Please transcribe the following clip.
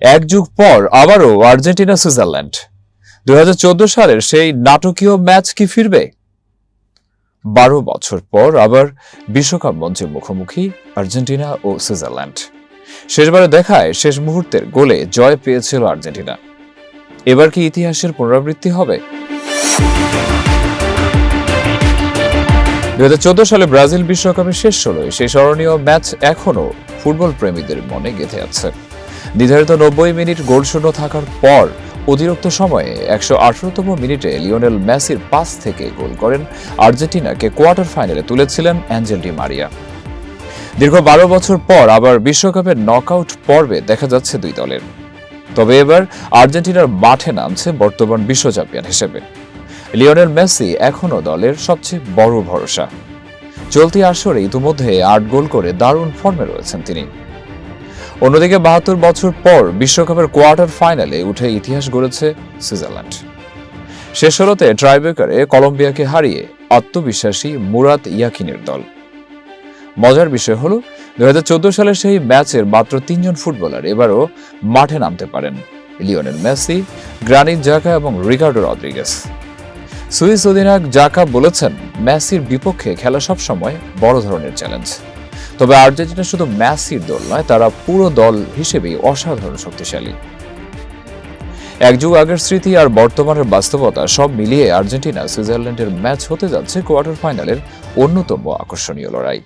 এক যুগ পর আবারও আর্জেন্টিনা সুইজারল্যান্ড। 2014 সালের সেই নাটকীয় ম্যাচ কি ফিরবে? 12 বছর পর আবার বিশ্বকাপ মঞ্চে মুখোমুখি আর্জেন্টিনা ও সুইজারল্যান্ড। শেষবারে দেখায় শেষ মুহূর্তের গোলে জয় পেয়েছিল আর্জেন্টিনা। এবার কি ইতিহাসের পুনরাবৃত্তি হবে? 2014 সালে ব্রাজিল বিশ্বকাপের শেষ 16 সেই স্মরণীয় ম্যাচ এখনো ফুটবল প্রেমীদের মনে গেঁথে আছে। নির্ধারিত 90 মিনিট গোলশূন্য থাকার পর অতিরিক্ত সময়ে 118তম মিনিটে লিওনেল মেসির পাস থেকে গোল করেন আর্জেন্টিনাকে কোয়ার্টার ফাইনালে তুলেছিলেন অ্যাঞ্জেল ডি মারিয়া। দীর্ঘ 12 বছর পর আবার বিশ্বকাপের নকআউট পর্বে দেখা যাচ্ছে দুই দলের। তবে এবার আর্জেন্টিনার মাঠে নামছে বর্তমান বিশ্ব চ্যাম্পিয়ন হিসেবে। লিওনেল মেসি এখনও দলের সবচেয়ে বড় ভরসা। চলতি আসরে ইতিমধ্যে 8 গোল করে দারুণ ফর্মে রয়েছেন তিনি। অন্যদিকে 72 বছর পর বিশ্বকাপের কোয়ার্টার ফাইনালে উঠে ইতিহাস গড়েছে সুইজারল্যান্ড। শেষ 16তে ট্রাইব্রেকারে কলম্বিয়াকে হারিয়ে আত্মবিশ্বাসী মুরাত ইয়াকিনের দল। মজার বিষয় হলো 2014 সালের সেই ম্যাচের মাত্র 3 জন ফুটবলার এবারও মাঠে নামতে পারেন: লিওনেল মেসি, গ্রানিট জাকা এবং রিকার্ডো রদ্রিগেজ। সুইস অধিনায়ক জাকা বলেছেন, মেসির বিপক্ষে খেলা সবসময় বড় ধরনের চ্যালেঞ্জ। তবে আর্জেন্টিনা শুধু মেসির দল নয়, তারা পুরো দল হিসেবেই অসাধারণ শক্তিশালী। এক যুগ আগের স্মৃতি আর বর্তমানের বাস্তবতা সব মিলিয়ে আর্জেন্টিনা সুইজারল্যান্ডের ম্যাচ হতে যাচ্ছে কোয়ার্টার ফাইনালের অন্যতম আকর্ষণীয় লড়াই।